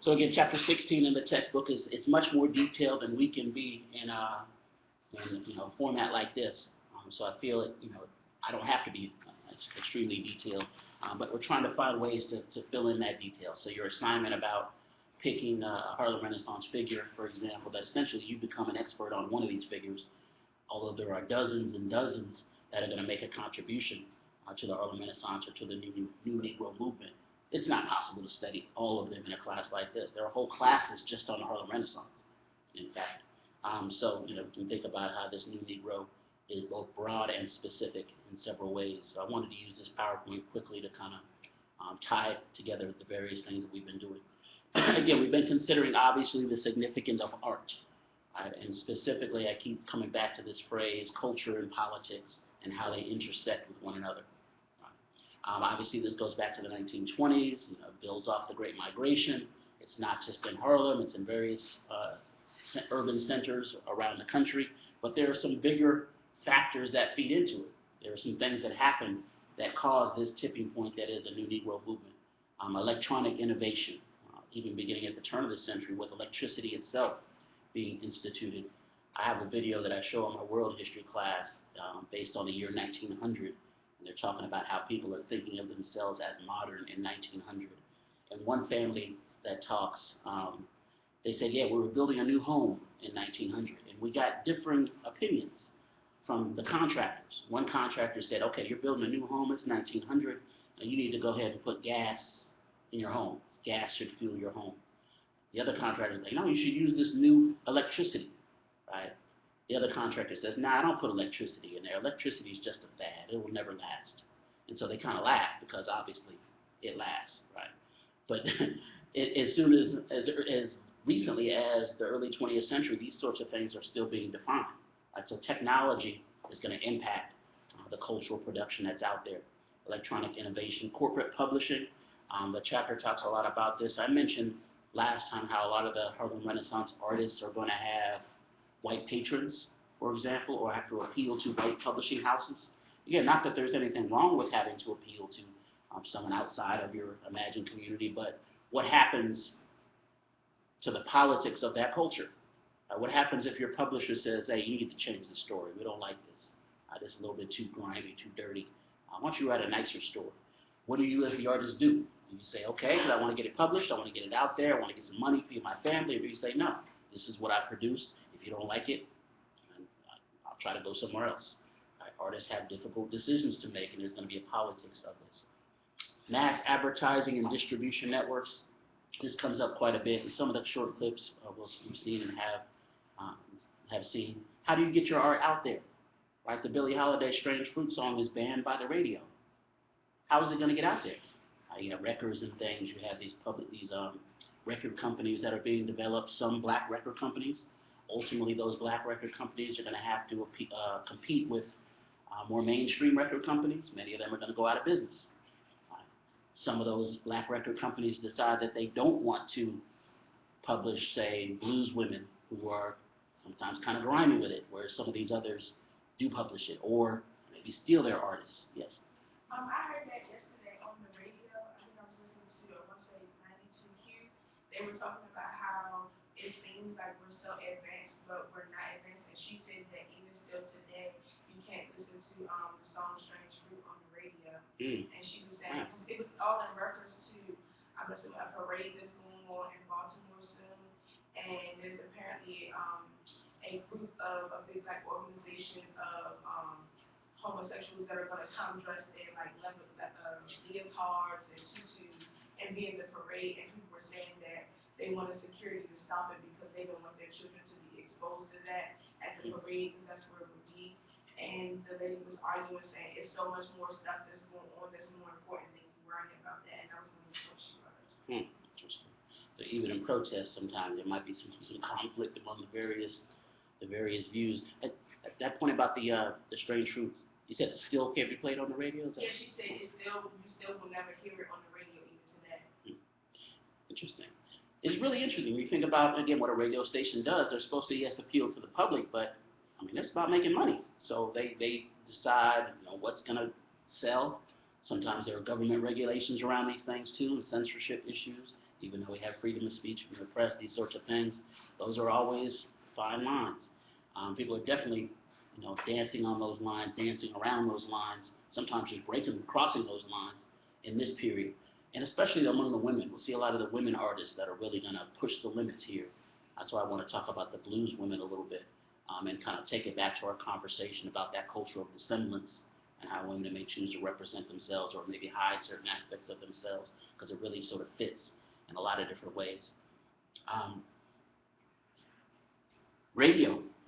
So again, chapter 16 in the textbook is much more detailed than we can be in a format like this. So I feel I don't have to be extremely detailed, but we're trying to find ways to fill in that detail. So your assignment about picking a Harlem Renaissance figure, for example, that essentially you become an expert on one of these figures, although there are dozens and dozens that are going to make a contribution to the Harlem Renaissance or to the new Negro movement. It's not possible to study all of them in a class like this. There are whole classes just on the Harlem Renaissance, in fact. So we can think about how this new Negro is both broad and specific in several ways. So I wanted to use this PowerPoint quickly to kind of tie together the various things that we've been doing. Again, we've been considering, obviously, the significance of art. And specifically, I keep coming back to this phrase, culture and politics, and how they intersect with one another. Obviously, this goes back to the 1920s, builds off the Great Migration. It's not just in Harlem, it's in various urban centers around the country. But there are some bigger factors that feed into it. There are some things that happen that cause this tipping point that is a new Negro movement. Electronic innovation, even beginning at the turn of the century with electricity itself being instituted. I have a video that I show in my world history class based on the year 1900. And they're talking about how people are thinking of themselves as modern in 1900. And one family that talks, they said, yeah, we were building a new home in 1900. And we got different opinions from the contractors. One contractor said, okay, you're building a new home, it's 1900, and you need to go ahead and put gas in your home. Gas should fuel your home. The other contractor is like, no, you should use this new electricity, right? The other contractor says, nah, I don't put electricity in there. Electricity is just a fad. It will never last. And so they kind of laugh because obviously it lasts, right? But as soon as recently as the early 20th century, these sorts of things are still being defined. Right? So technology is going to impact the cultural production that's out there. Electronic innovation, corporate publishing. The chapter talks a lot about this. I mentioned last time how a lot of the Harlem Renaissance artists are going to have white patrons, for example, or have to appeal to white publishing houses. Again, not that there's anything wrong with having to appeal to someone outside of your imagined community, but what happens to the politics of that culture? What happens if your publisher says, hey, you need to change the story. We don't like this. This is a little bit too grimy, too dirty. I want you to write a nicer story. What do you as the artist do? Do you say, okay, because I want to get it published, I want to get it out there, I want to get some money for my family, or do you say, no, this is what I produced. If you don't like it, I'll try to go somewhere else. Right? Artists have difficult decisions to make, and there's going to be a politics of this. Mass advertising and distribution networks. This comes up quite a bit in some of the short clips we've seen and have seen. How do you get your art out there? Right? The Billie Holiday Strange Fruit song is banned by the radio. How is it going to get out there? You have records and things. You have these record companies that are being developed, some black record companies. Ultimately, those black record companies are going to have to compete with more mainstream record companies. Many of them are going to go out of business. Some of those black record companies decide that they don't want to publish, say, blues women who are sometimes kind of grimy with it, whereas some of these others do publish it, or maybe steal their artists. Yes? I heard that yesterday on the radio. I think I was listening to, I want to say 92Q. They were talking about how it seems like we're so advanced, but we're not advanced. And she said that even still today, you can't listen to the song Strange Fruit on the radio. And she was saying, it was all in reference to, I'm assuming, a parade that's going on in Baltimore soon. And there's apparently a group of a big black organization of homosexuals that are going to come dressed in like leotards and tutus and be in the parade, and people were saying that they wanted security to stop it because they don't want their children to be exposed to that at the parade, because that's where it would be. And the lady was arguing, saying it's so much more stuff that's going on that's more important than you worrying about that, and that was one of the points she brought. Interesting. So even in protests, sometimes there might be some conflict among the various views. At that point about the Strange Fruit, you said it still can't be played on the radio? Yeah, she said you still will never hear it on the radio even today. Interesting. It's really interesting when you think about, again, what a radio station does. They're supposed to, yes, appeal to the public, but, I mean, it's about making money. So they decide, what's going to sell. Sometimes there are government regulations around these things, too, and censorship issues. Even though we have freedom of speech from the press, these sorts of things, those are always fine lines. People are definitely, dancing on those lines, dancing around those lines, sometimes just crossing those lines in this period. And especially among the women. We'll see a lot of the women artists that are really going to push the limits here. That's why I want to talk about the blues women a little bit, and kind of take it back to our conversation about that culture of dissemblance and how women may choose to represent themselves or maybe hide certain aspects of themselves because it really sort of fits in a lot of different ways.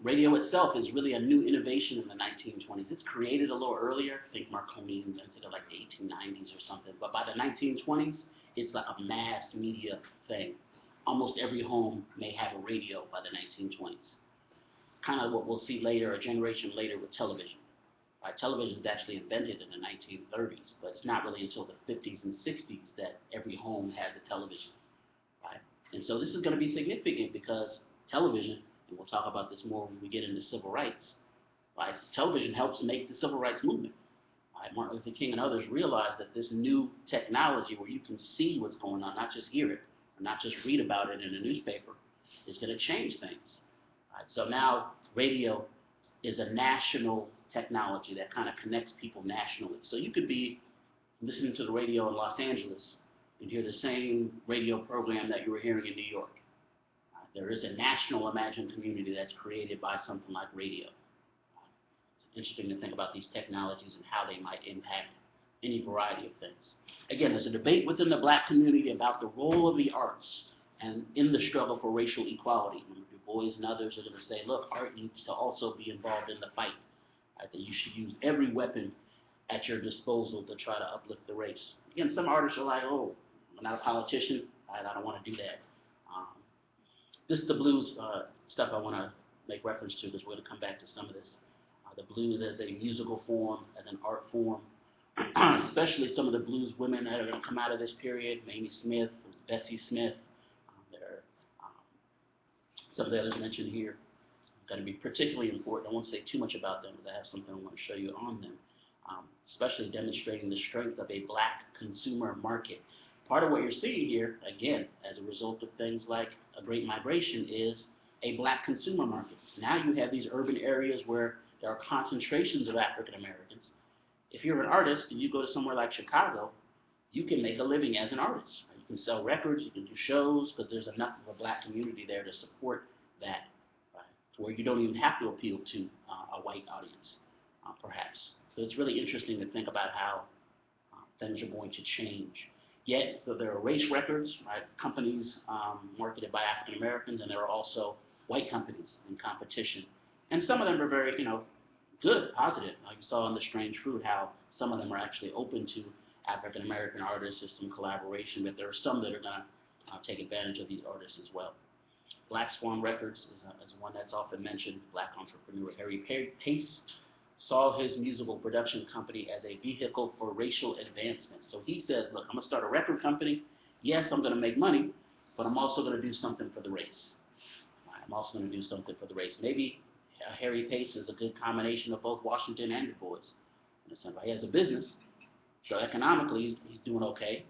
Radio itself is really a new innovation in the 1920s. It's created a little earlier. I think Marconi invented it like the 1890s or something. But by the 1920s, it's like a mass media thing. Almost every home may have a radio by the 1920s. Kind of what we'll see later, a generation later, with television. Right? Television is actually invented in the 1930s, but it's not really until the 50s and 60s that every home has a television. Right? And so this is going to be significant because television, and we'll talk about this more when we get into civil rights, right? Television helps make the civil rights movement. Right? Martin Luther King and others realized that this new technology where you can see what's going on, not just hear it, or not just read about it in a newspaper, is going to change things. Right? So now radio is a national technology that kind of connects people nationally. So you could be listening to the radio in Los Angeles and hear the same radio program that you were hearing in New York. There is a national imagined community that's created by something like radio. It's interesting to think about these technologies and how they might impact any variety of things. Again, there's a debate within the black community about the role of the arts and in the struggle for racial equality. Du Bois and others are going to say, look, art needs to also be involved in the fight. Right? That you should use every weapon at your disposal to try to uplift the race. Again, some artists are like, oh, I'm not a politician, I don't want to do that. This is the blues stuff I want to make reference to because we're going to come back to some of this. The blues as a musical form, as an art form, especially some of the blues women that are going to come out of this period, Mamie Smith, Bessie Smith, some of the others mentioned here. Going to be particularly important. I won't say too much about them because I have something I want to show you on them, especially demonstrating the strength of a black consumer market. Part of what you're seeing here, again, as a result of things like a great migration, is a black consumer market. Now you have these urban areas where there are concentrations of African Americans. If you're an artist and you go to somewhere like Chicago, you can make a living as an artist. You can sell records, you can do shows, because there's enough of a black community there to support that, right? To where you don't even have to appeal to a white audience, perhaps. So it's really interesting to think about how things are going to change. Yet, so there are race records, right? Companies marketed by African Americans, and there are also white companies in competition. And some of them are very, good, positive. Like you saw in The Strange Fruit, how some of them are actually open to African American artists. There's some collaboration, but there are some that are going to take advantage of these artists as well. Black Swan Records is one that's often mentioned. Black entrepreneur Harry Pace saw his musical production company as a vehicle for racial advancement. So he says, look, I'm going to start a record company. Yes, I'm going to make money, but I'm also going to do something for the race. I'm also going to do something for the race. Maybe Harry Pace is a good combination of both Washington and Du Bois. He has a business, so economically he's doing okay.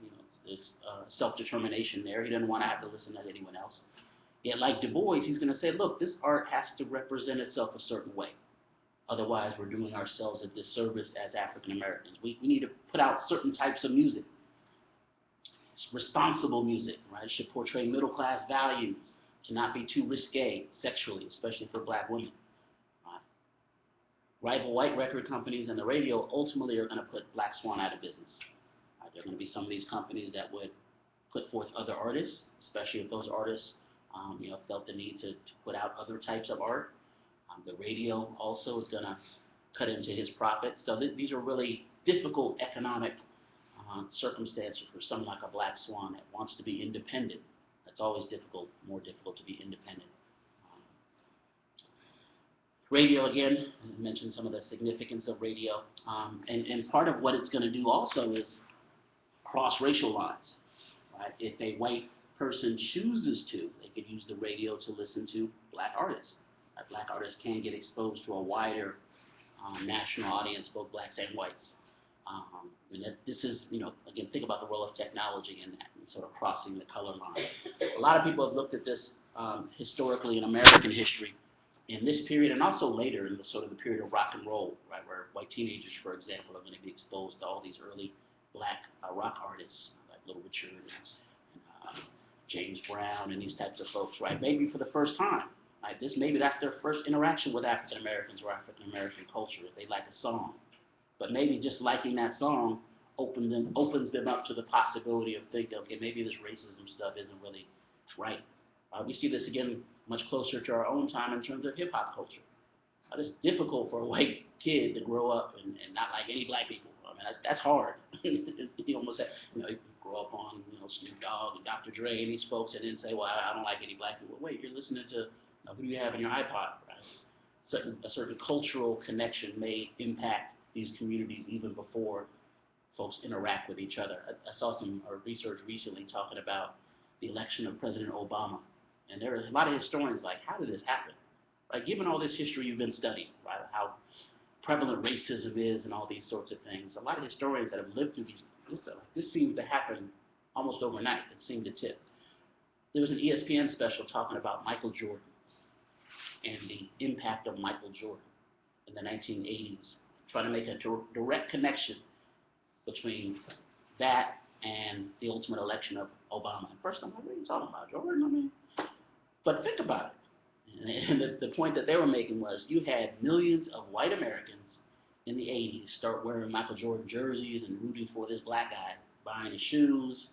There's self-determination there. He doesn't want to have to listen to anyone else. Yet like Du Bois, he's going to say, look, this art has to represent itself a certain way. Otherwise, we're doing ourselves a disservice as African Americans. We need to put out certain types of music. It's responsible music, right? It should portray middle class values, to not be too risque sexually, especially for black women. Rival white record companies and the radio ultimately are going to put Black Swan out of business. There are going to be some of these companies that would put forth other artists, especially if those artists felt the need to put out other types of art. The radio also is going to cut into his profits. So these are really difficult economic circumstances for someone like a Black Swan that wants to be independent. That's always difficult, more difficult to be independent. Radio, again, I mentioned some of the significance of radio. And part of what it's going to do also is cross racial lines. Right? If a white person chooses to, they could use the radio to listen to black artists. Black artists can get exposed to a wider national audience, both blacks and whites. And that this is, again, think about the role of technology in that, and sort of crossing the color line. A lot of people have looked at this historically in American history in this period and also later in the sort of the period of rock and roll, right, where white teenagers, for example, are going to be exposed to all these early black rock artists like Little Richard and James Brown and these types of folks, right? Maybe for the first time, right? Maybe that's their first interaction with African Americans or African American culture, if they like a song. But maybe just liking that song opens them up to the possibility of thinking, okay, maybe this racism stuff isn't really right. We see this again much closer to our own time in terms of hip hop culture. It's difficult for a white kid to grow up and not like any black people. I mean, that's hard. You almost have, you grow up on Snoop Dogg and Dr. Dre and these folks, and then say, well, I don't like any black people. Wait, you're listening to who do you have in your iPod, right? A certain cultural connection may impact these communities even before folks interact with each other. I saw some research recently talking about the election of President Obama, and there are a lot of historians like, how did this happen? Right? Given all this history you've been studying, right, how prevalent racism is and all these sorts of things, a lot of historians that have lived through this seems to happen almost overnight. It seemed to tip. There was an ESPN special talking about Michael Jordan and the impact of Michael Jordan in the 1980s, trying to make a direct connection between that and the ultimate election of Obama. And first, I'm like, what are you talking about, Jordan? I mean, but think about it. And the point that they were making was you had millions of white Americans in the 80s start wearing Michael Jordan jerseys and rooting for this black guy, buying his shoes.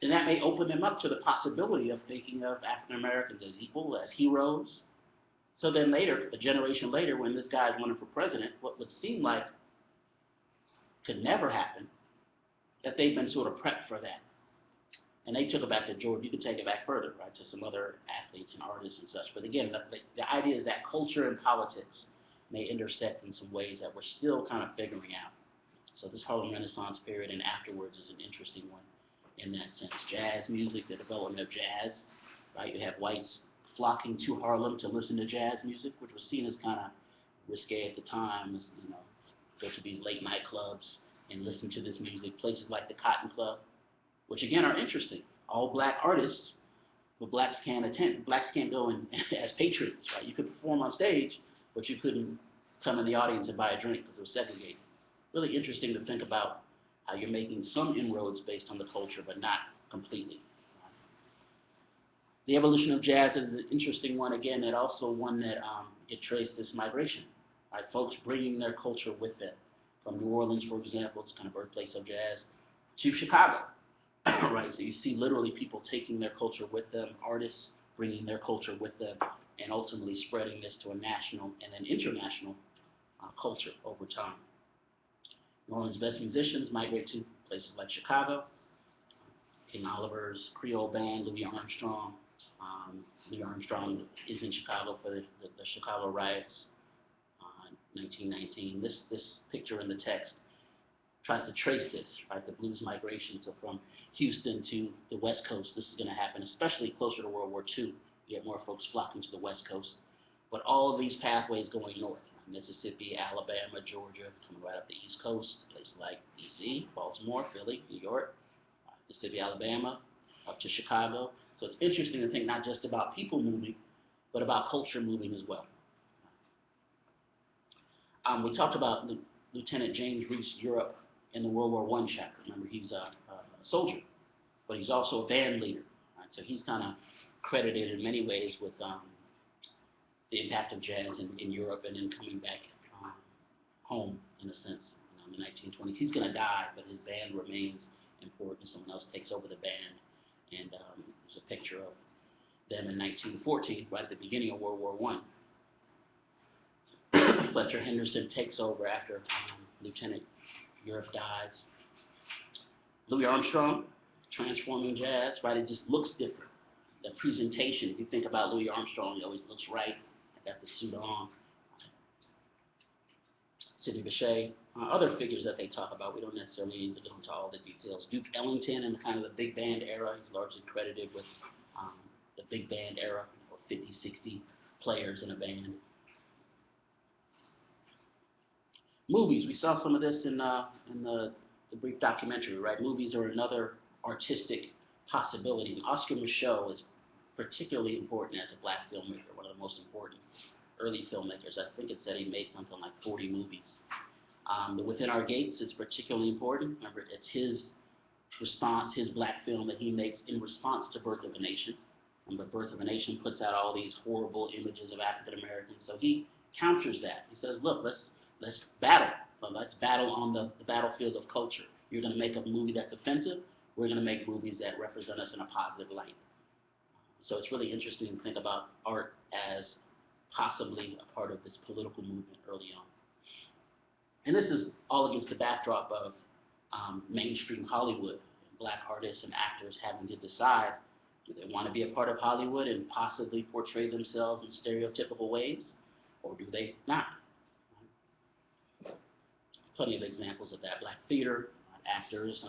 And that may open them up to the possibility of thinking of African Americans as equal, as heroes. So then later, a generation later, when this guy is running for president, what would seem like could never happen, that they've been sort of prepped for that. And they took it back to Jordan. You could take it back further, right, to some other athletes and artists and such. But again, the idea is that culture and politics may intersect in some ways that we're still kind of figuring out. So this Harlem Renaissance period and afterwards is an interesting one in that sense. Jazz music, the development of jazz, right? You have whites flocking to Harlem to listen to jazz music, which was seen as kind of risque at the time, as, go to these late night clubs and listen to this music. Places like the Cotton Club, which again are interesting. All black artists, but blacks can't attend. Blacks can't go in as patrons, right? You could perform on stage, but you couldn't come in the audience and buy a drink because it was segregated. Really interesting to think about how you're making some inroads based on the culture, but not completely. The evolution of jazz is an interesting one, again, and also one that it traced this migration, right? Folks bringing their culture with them. From New Orleans, for example, it's kind of birthplace of jazz, to Chicago, right? So you see literally people taking their culture with them, artists bringing their culture with them, and ultimately spreading this to a national and then international culture over time. New Orleans' best musicians migrate to places like Chicago. King Oliver's Creole Band, Louis Armstrong. Louis Armstrong is in Chicago for the Chicago riots, 1919. This picture in the text tries to trace this, right? The blues migration. So from Houston to the West Coast, this is going to happen, especially closer to World War II. You get more folks flocking to the West Coast. But all of these pathways going north, Mississippi, Alabama, Georgia, coming right up the East Coast, places like D.C., Baltimore, Philly, New York, Mississippi, Alabama, up to Chicago. So it's interesting to think not just about people moving, but about culture moving as well. We talked about Lieutenant James Reese Europe in the World War I chapter. Remember, he's a soldier, but he's also a band leader. Right? So he's kind of credited in many ways with the impact of jazz in Europe and then coming back home, in a sense, in the 1920s. He's going to die, but his band remains important. Someone else takes over the band, and there's a picture of them in 1914, right at the beginning of World War I. Fletcher Henderson takes over after Lieutenant Europe dies. Louis Armstrong, transforming jazz, right? It just looks different. The presentation, if you think about Louis Armstrong, he always looks right. Got the suit on. Sidney Bechet, other figures that they talk about, we don't necessarily need to go into all the details. Duke Ellington in kind of the big band era, he's largely credited with the big band era, 50, 60 players in a band. Movies, we saw some of this in the brief documentary, right? Movies are another artistic possibility. And Oscar Micheaux is particularly important as a black filmmaker, one of the most important early filmmakers. I think it said he made something like 40 movies. The Within Our Gates is particularly important. Remember, it's his response, his black film that he makes in response to Birth of a Nation. But Birth of a Nation puts out all these horrible images of African Americans. So he counters that. He says, look, let's battle. But let's battle on the battlefield of culture. You're going to make a movie that's offensive. We're going to make movies that represent us in a positive light. So it's really interesting to think about art as possibly a part of this political movement early on. And this is all against the backdrop of mainstream Hollywood, black artists and actors having to decide, do they want to be a part of Hollywood and possibly portray themselves in stereotypical ways, or do they not? Plenty of examples of that. Black theater, actors,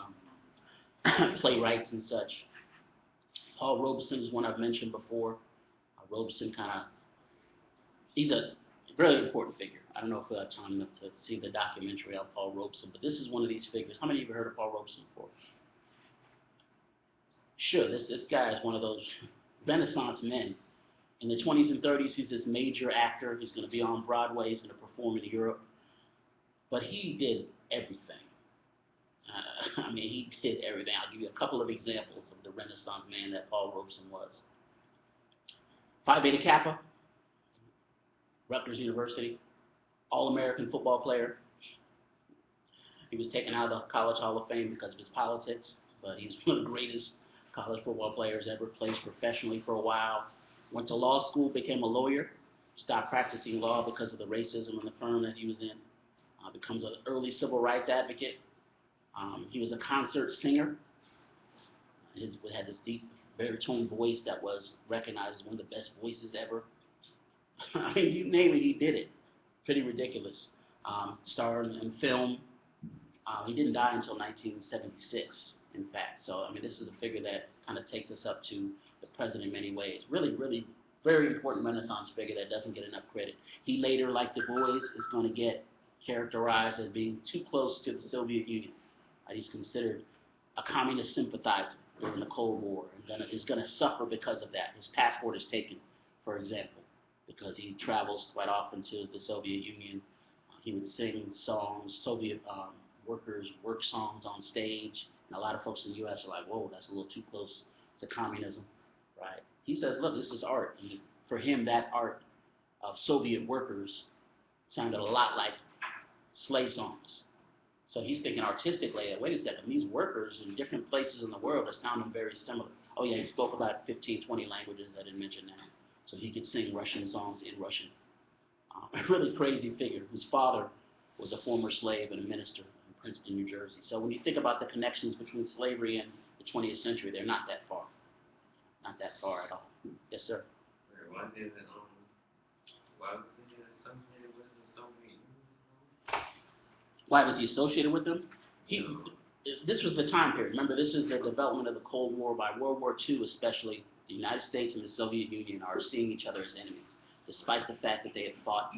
playwrights and such. Paul Robeson is one I've mentioned before. Robeson he's a very important figure. I don't know if we have time to see the documentary of Paul Robeson, but this is one of these figures. How many of you have heard of Paul Robeson before? Sure, this guy is one of those Renaissance men. In the 20s and 30s, he's this major actor. He's going to be on Broadway. He's going to perform in Europe. But he did everything. I mean, he did everything. I'll give you a couple of examples of the Renaissance man that Paul Robeson was. Phi Beta Kappa, Rutgers University, All-American football player. He was taken out of the College Hall of Fame because of his politics, but he's one of the greatest college football players ever, played professionally for a while. Went to law school, became a lawyer, stopped practicing law because of the racism in the firm that he was in. Becomes an early civil rights advocate. He was a concert singer. He had this deep baritone voice that was recognized as one of the best voices ever. I mean, you name it, he did it. Pretty ridiculous. Starred in film. He didn't die until 1976, in fact. So, I mean, this is a figure that kind of takes us up to the present in many ways. Really, really very important Renaissance figure that doesn't get enough credit. He later, like Du Bois, is going to get characterized as being too close to the Soviet Union. He's considered a communist sympathizer during the Cold War and is going to suffer because of that. His passport is taken, for example, because he travels quite often to the Soviet Union. He would sing songs, Soviet workers' work songs on stage, and a lot of folks in the U.S. are like, whoa, that's a little too close to communism, right? He says, look, this is art. And for him, that art of Soviet workers sounded a lot like slave songs. So he's thinking artistically, wait a second, these workers in different places in the world are sounding very similar. Oh yeah, he spoke about 15, 20 languages I didn't mention now. So he could sing Russian songs in Russian. A really crazy figure whose father was a former slave and a minister in Princeton, New Jersey. So when you think about the connections between slavery and the 20th century, they're not that far. Not that far at all. Yes, sir? Why was he associated with the Soviet Union? Why was he associated with them? This was the time period. Remember, this is the development of the Cold War. By World War II especially, the United States and the Soviet Union are seeing each other as enemies, despite the fact that they had fought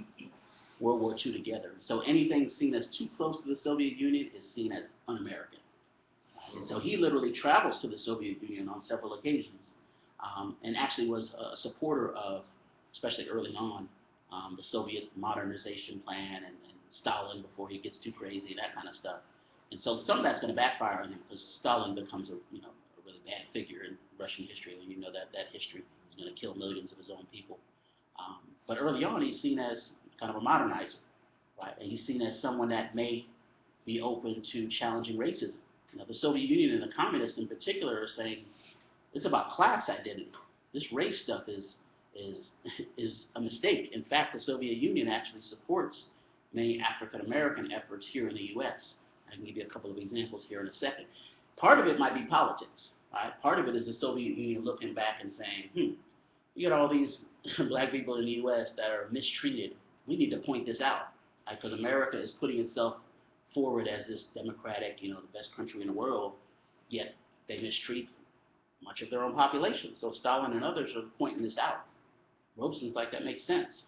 World War II together. So anything seen as too close to the Soviet Union is seen as un-American. And so he literally travels to the Soviet Union on several occasions, and actually was a supporter of, especially early on, the Soviet modernization plan and Stalin before he gets too crazy and that kind of stuff. And so some of that's going to backfire on him because Stalin becomes a really bad figure in Russian history, and you know that history is going to kill millions of his own people. But early on, he's seen as kind of a modernizer, right? And he's seen as someone that may be open to challenging racism. The Soviet Union and the communists in particular are saying it's about class identity. This race stuff is a mistake. In fact, the Soviet Union actually supports many African American efforts here in the U.S. I can give you a couple of examples here in a second. Part of it might be politics, right? Part of it is the Soviet Union looking back and saying, you got all these black people in the U.S. that are mistreated. We need to point this out, because America is putting itself forward as this democratic, the best country in the world, yet they mistreat much of their own population. So Stalin and others are pointing this out. Robeson's like, that makes sense.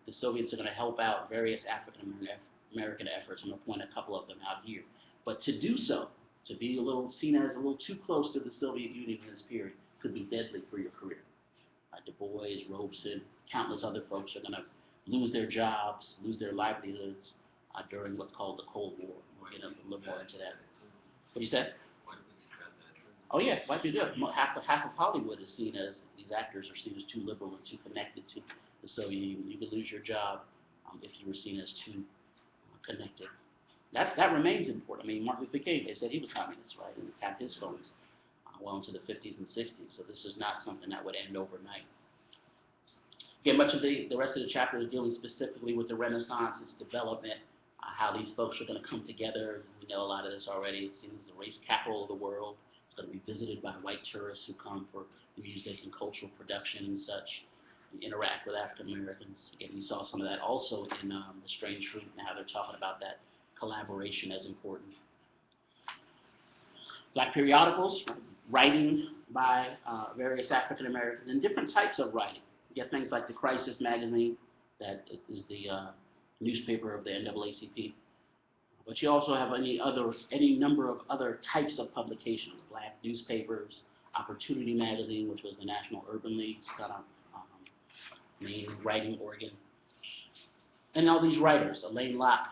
The Soviets are going to help out various African American efforts. I'm going to point a couple of them out here. But to do so, to be seen as a little too close to the Soviet Union in this period, could be deadly for your career. Du Bois, Robeson, countless other folks are going to lose their jobs, lose their livelihoods during what's called the Cold War. We'll get a little more into that. What do you say? Oh yeah, white people. Half of Hollywood is seen as, these actors are seen as too liberal and too connected to the Soviet Union. You could lose your job if you were seen as too connected. That remains important. I mean, Martin Luther King, they said he was communist, right? And tapped his phones well into the 50s and 60s. So this is not something that would end overnight. Again, much of the rest of the chapter is dealing specifically with the Renaissance, its development, how these folks are going to come together. We know a lot of this already. It's seen as the race capital of the world. It's going to be visited by white tourists who come for music and cultural production and such, and interact with African Americans. Again, we saw some of that also in The Strange Fruit and how they're talking about that collaboration as important. Black periodicals, writing by various African Americans, and different types of writing. You get things like the Crisis magazine, that is the newspaper of the NAACP. But you also have any number of other types of publications, black newspapers, Opportunity magazine, which was the National Urban League's kind of main writing organ. And all these writers, Alain Locke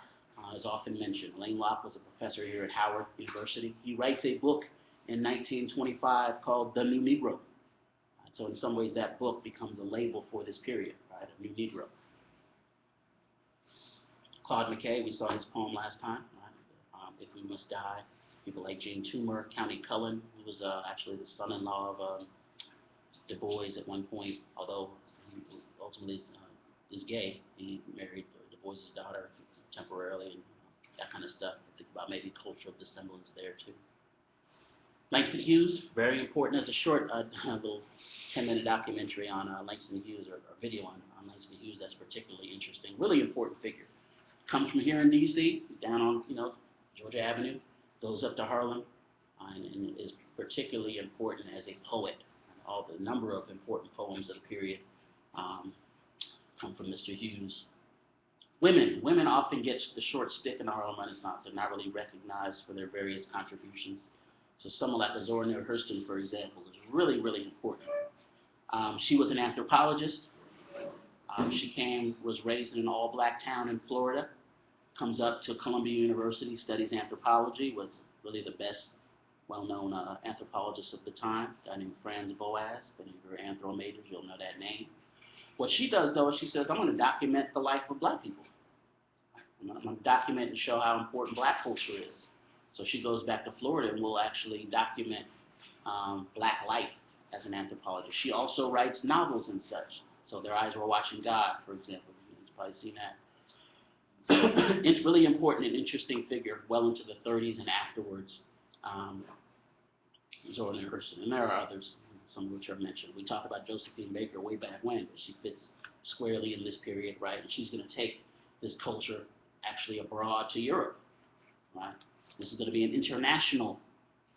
is often mentioned. Alain Locke was a professor here at Howard University. He writes a book in 1925 called The New Negro. So in some ways that book becomes a label for this period, right, a New Negro. Claude McKay, we saw his poem last time, right? If We Must Die. People like Jane Toomer, Countee Cullen, who was actually the son-in-law of Du Bois at one point, although he ultimately is gay. He married Du Bois' daughter temporarily and that kind of stuff. I think about maybe cultural dissemblance there too. Langston Hughes, very important. There's a short little 10-minute documentary on Langston Hughes, or video on Langston Hughes that's particularly interesting. Really important figure. Comes from here in D.C., down on Georgia Avenue, goes up to Harlem, and is particularly important as a poet. All the number of important poems of the period come from Mr. Hughes. Women often get the short stick in the Harlem Renaissance. They're not really recognized for their various contributions. So someone like Zora Neale Hurston, for example, is really, really important. She was an anthropologist. She was raised in an all-black town in Florida, comes up to Columbia University, studies anthropology with really the best well-known anthropologists of the time, a guy named Franz Boas. If any of your anthro majors, you'll know that name. What she does, though, is she says, I'm going to document the life of black people. I'm going to document and show how important black culture is. So she goes back to Florida and will actually document black life as an anthropologist. She also writes novels and such. So Their Eyes Were Watching God, for example. You've probably seen that. It's really important and interesting figure well into the 30s and afterwards. Zora Neale Hurston. And there are others, some of which are mentioned. We talked about Josephine Baker way back when, but she fits squarely in this period, right? And she's going to take this culture actually abroad to Europe, right? This is going to be an international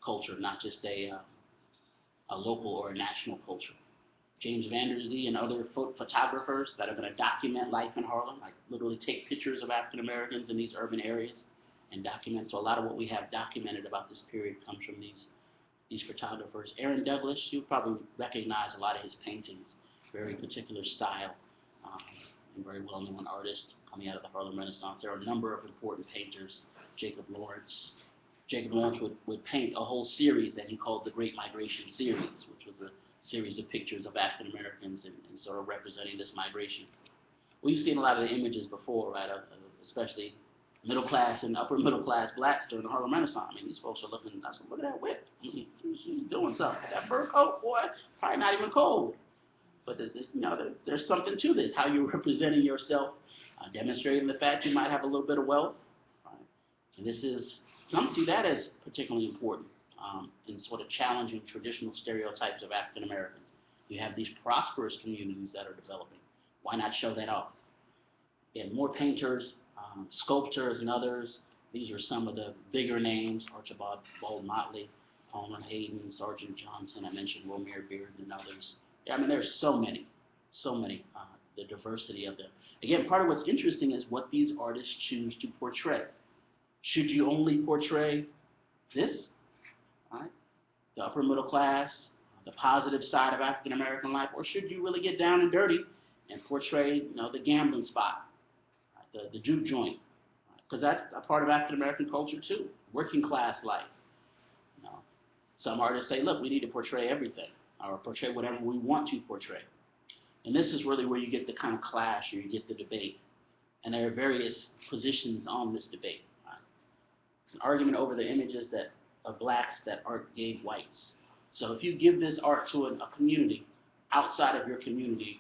culture, not just a local or a national culture. James Van Der Zee and other photographers that are going to document life in Harlem, like literally take pictures of African Americans in these urban areas and document. So a lot of what we have documented about this period comes from these photographers. Aaron Douglas, you probably recognize a lot of his paintings, very particular style, and very well-known artist coming out of the Harlem Renaissance. There are a number of important painters. Jacob Lawrence. Jacob Lawrence would paint a whole series that he called the Great Migration Series, which was a series of pictures of African Americans and sort of representing this migration. We've seen a lot of the images before, right, especially middle class and upper middle class blacks during the Harlem Renaissance. I mean, these folks are looking, look at that whip. I mean, she's doing something. That fur coat, boy, probably not even cold. But there's something to this, how you're representing yourself, demonstrating the fact you might have a little bit of wealth. Right? And some see that as particularly important in sort of challenging traditional stereotypes of African Americans. You have these prosperous communities that are developing. Why not show that off? Again, more painters, sculptors, and others. These are some of the bigger names: Archibald Motley, Palmer Hayden, Sergeant Johnson. I mentioned Romare Bearden and others. Yeah, I mean, there's so many the diversity of them. Again, part of what's interesting is what these artists choose to portray. Should you only portray this, right? The upper middle class, the positive side of African American life, or should you really get down and dirty and portray, the gambling spot, right? The juke joint, because that's a part of African American culture too, working class life. You know, some artists say, look, we need to portray everything, or portray whatever we want to portray. And this is really where you get the kind of clash, or you get the debate. And there are various positions on this debate. Right? It's an argument over the images of blacks that art gave whites. So if you give this art to a community outside of your community,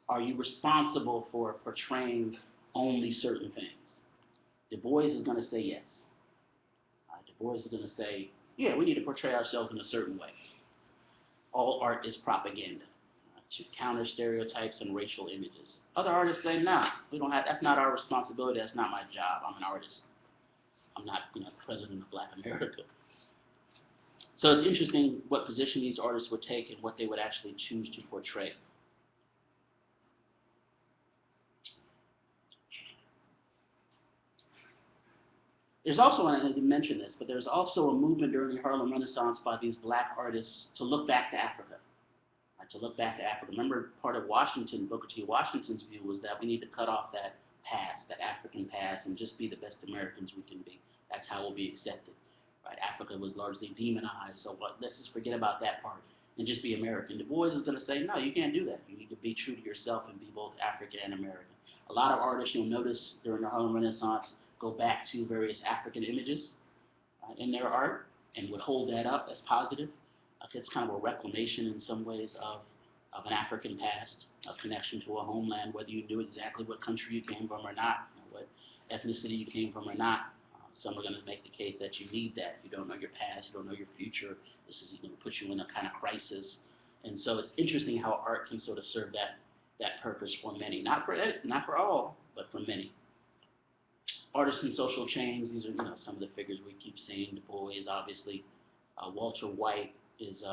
are you responsible for portraying only certain things? Du Bois is going to say yes. Du Bois is going to say, yeah, we need to portray ourselves in a certain way. All art is propaganda to counter stereotypes and racial images. Other artists say, nah, we don't have. That's not our responsibility. That's not my job. I'm an artist. I'm not, president of Black America. So it's interesting what position these artists would take and what they would actually choose to portray. There's also, and I didn't mention this, but there's also a movement during the Harlem Renaissance by these black artists to look back to Africa. To look back to Africa. Remember, part of Washington, Booker T. Washington's view was that we need to cut off that past, that African past, and just be the best Americans we can be. That's how we'll be accepted. Right? Africa was largely demonized, so let's just forget about that part and just be American. Du Bois is going to say, no, you can't do that. You need to be true to yourself and be both African and American. A lot of artists, you'll notice during the Harlem Renaissance, go back to various African images in their art and would hold that up as positive. It's kind of a reclamation in some ways of an African past, a connection to a homeland, whether you knew exactly what country you came from or not, what ethnicity you came from or not. Some are going to make the case that you need that. You don't know your past, you don't know your future. This is going to put you in a kind of crisis. And so it's interesting how art can sort of serve that purpose for many. Not for all, but for many. Artists and social change, these are some of the figures we keep seeing. Du Bois, obviously. Walter White is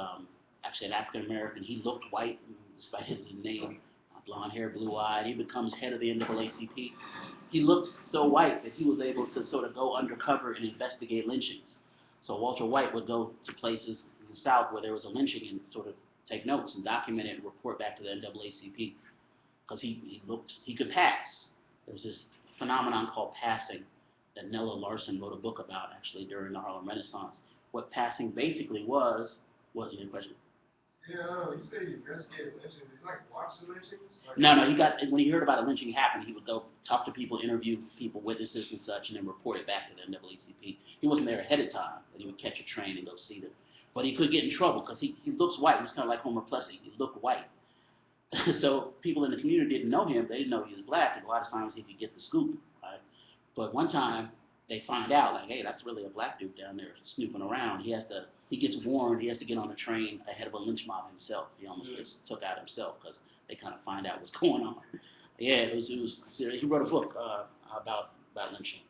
actually an African American. He looked white despite his name, blonde hair, blue eyed. He becomes head of the NAACP. He looked so white that he was able to sort of go undercover and investigate lynchings. So Walter White would go to places in the South where there was a lynching and sort of take notes and document it and report back to the NAACP because he could pass. There's this phenomenon called passing that Nella Larson wrote a book about actually during the Harlem Renaissance. What passing basically was your question? Yeah, you say you investigated lynchings. Did you watch the lynchings? No, when he heard about a lynching happen, he would go talk to people, interview people, witnesses and such, and then report it back to the NAACP. He wasn't there ahead of time, but he would catch a train and go see them. But he could get in trouble because he looks white. He was kind of like Homer Plessy. He looked white. So people in the community didn't know him. They didn't know he was black, and a lot of times he could get the scoop. Right? But one time, they find out, hey, that's really a black dude down there snooping around. He gets warned, he has to get on a train ahead of a lynch mob himself. He almost gets took out himself because they kind of find out what's going on. Yeah, it was he wrote a book about lynching.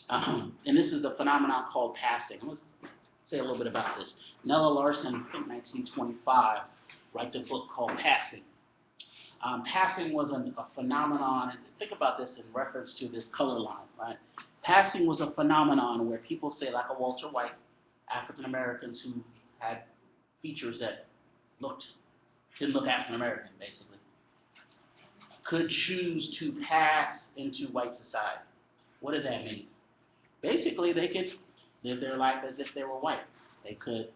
And this is the phenomenon called passing. Let's say a little bit about this. Nella Larson, I think 1925, writes a book called Passing. Passing was a phenomenon, and think about this in reference to this color line, right? Passing was a phenomenon where people say, like a Walter White, African Americans who had features that didn't look African American, basically, could choose to pass into white society. What did that mean? Basically, they could live their life as if they were white. They could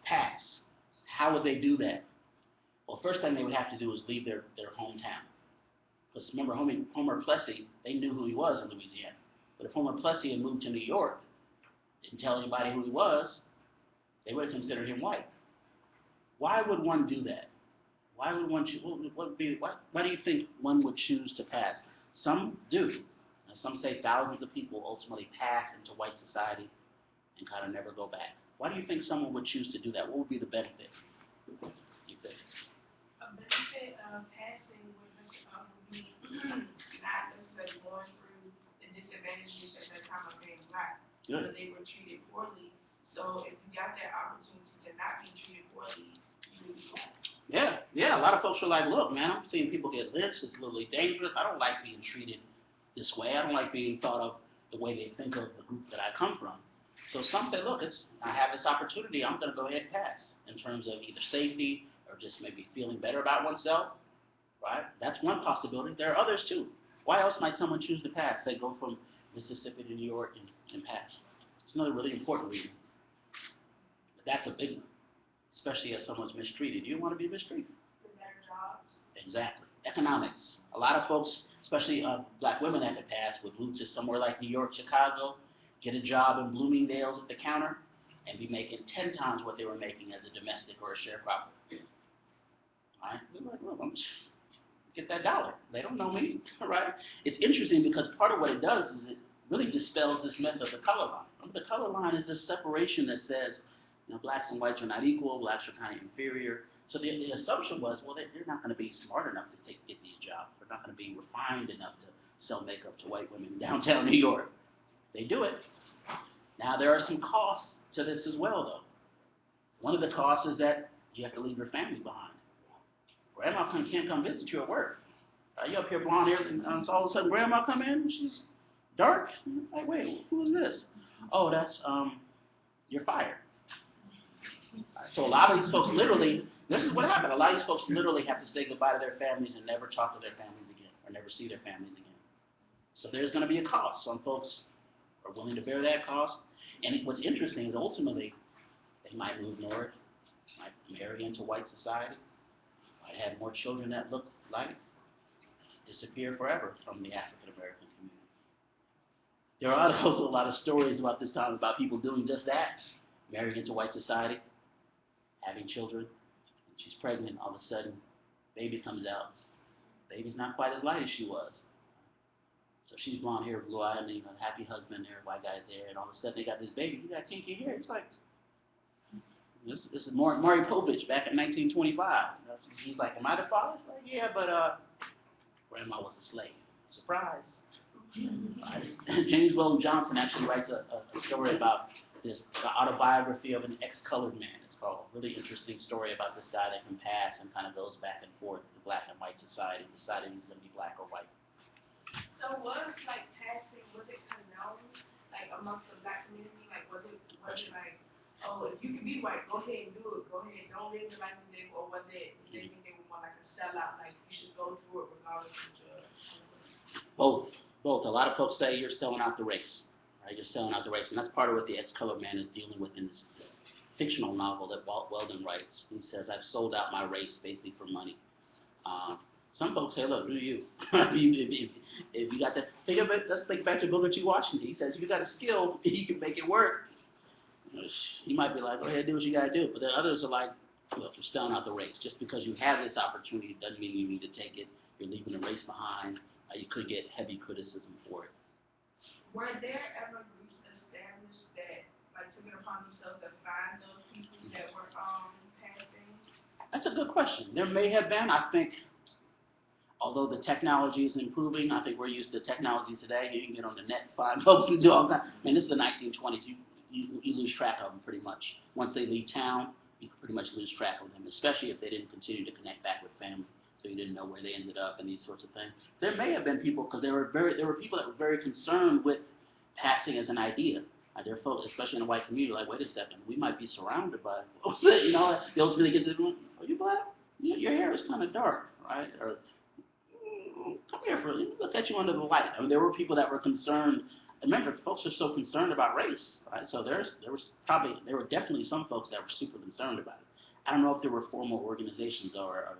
pass. How would they do that? Well, first thing they would have to do is leave their hometown. Because remember, Homer Plessy, they knew who he was in Louisiana. But if Homer Plessy had moved to New York, didn't tell anybody who he was, they would have considered him white. Why would one do that? Why would one? Why do you think one would choose to pass? Some do. And some say thousands of people ultimately pass into white society and kind of never go back. Why do you think someone would choose to do that? What would be the benefit? You think? A benefit of passing would be not necessarily going through the disadvantages at that time of being black. Good. So they were treated poorly. So if you got that opportunity to not be treated poorly, you would be black. Yeah. Yeah, a lot of folks are like, look, man, I'm seeing people get lynched. It's literally dangerous. I don't like being treated this way. I don't like being thought of the way they think of the group that I come from. So some say, look, I have this opportunity. I'm going to go ahead and pass in terms of either safety or just maybe feeling better about oneself, right? That's one possibility. There are others too. Why else might someone choose to pass? Say go from Mississippi to New York and pass. It's another really important reason. But that's a big one, especially as someone's mistreated. You don't want to be mistreated. The better jobs. Exactly. Economics. A lot of folks, especially black women that could pass, would move to somewhere like New York, Chicago, get a job in Bloomingdale's at the counter, and be making 10 times what they were making as a domestic or a sharecropper. All right? They're like, look, I'm get that dollar. They don't know me, right? It's interesting because part of what it does is it really dispels this myth of the color line. Remember, the color line is this separation that says, blacks and whites are not equal, blacks are kind of inferior. So the assumption was, well, they're not going to be smart enough to get these jobs. They're not going to be refined enough to sell makeup to white women in downtown New York. They do it. Now, there are some costs to this as well, though. One of the costs is that you have to leave your family behind. Grandma can't come visit you at work. You up here blonde hair, and all of a sudden grandma come in, she's dark. Like, wait, who is this? Oh, that's, you're fired. So a lot of these folks literally, this is what happened. A lot of these folks literally have to say goodbye to their families and never talk to their families again, or never see their families again. So there's going to be a cost. Some folks are willing to bear that cost. And what's interesting is ultimately, they might move north, might marry into white society, might have more children that look like, disappear forever from the African American community. There are also a lot of stories about this time about people doing just that, marrying into white society, having children. She's pregnant, all of a sudden, baby comes out. Baby's not quite as light as she was. So she's blonde hair, blue eyed, and happy husband there, white guy there, and all of a sudden they got this baby. He got kinky hair. It's like, this is Maury Povich back in 1925. He's like, am I the father? Like, yeah, but grandma was a slave. Surprise. James Weldon Johnson actually writes a story about this, the autobiography of an ex-colored man. It's called. Really interesting story about this guy that can pass and kind of goes back and forth to black and white society, deciding he's going to be black or white. So was like passing, was it known like amongst the black community? Like was it like, oh, if you can be white, go ahead and do it. Go ahead, don't live the life you live, or was it they think they were more like a sellout, like you should go through it regardless of the Both. A lot of folks say you're selling out the race. Right? You're selling out the race, and that's part of what the ex-colored man is dealing with in this fictional novel that Weldon writes. He says, I've sold out my race basically for money. Some folks say, look, do you? if you got that, think of it, let's think back to Booker T. Washington. He says, if you got a skill, you can make it work. You might be like, go ahead, do what you got to do. But then others are like, look, you're selling out the race. Just because you have this opportunity doesn't mean you need to take it. You're leaving the race behind. You could get heavy criticism for it. Were there ever groups established that like took it upon themselves to find those people that were passing? That's a good question. There may have been. I think, although the technology is improving, I think we're used to technology today. You can get on the net and find folks and do all kinds. I mean, this is the 1920s. You lose track of them pretty much. Once they leave town, you pretty much lose track of them, especially if they didn't continue to connect back with family. So you didn't know where they ended up and these sorts of things. There may have been people, because there were people that were very concerned with passing as an idea. There are folks, especially in the white community, like, wait a second, we might be surrounded by, they'll really get this, are you black? Your hair is kind of dark, right? Or, come here for look at you under the light. I mean, there were people that were concerned. Remember, folks are so concerned about race, right? So there were definitely some folks that were super concerned about it. I don't know if there were formal organizations or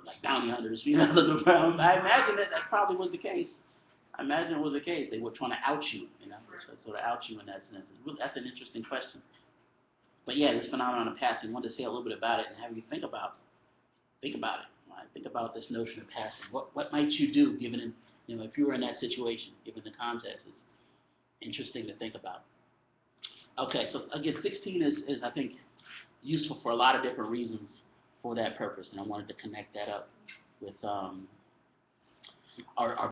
like bounty hunters, looking around. I imagine that probably was the case. I imagine it was the case. They were trying to out you, sort of out you in that sense. That's an interesting question. But yeah, this phenomenon of passing, I wanted to say a little bit about it and have you think about it. Right? Think about this notion of passing. What might you do given, if you were in that situation, given the context? It's interesting to think about. Okay, so again, 16 is I think, useful for a lot of different reasons for that purpose, and I wanted to connect that up with our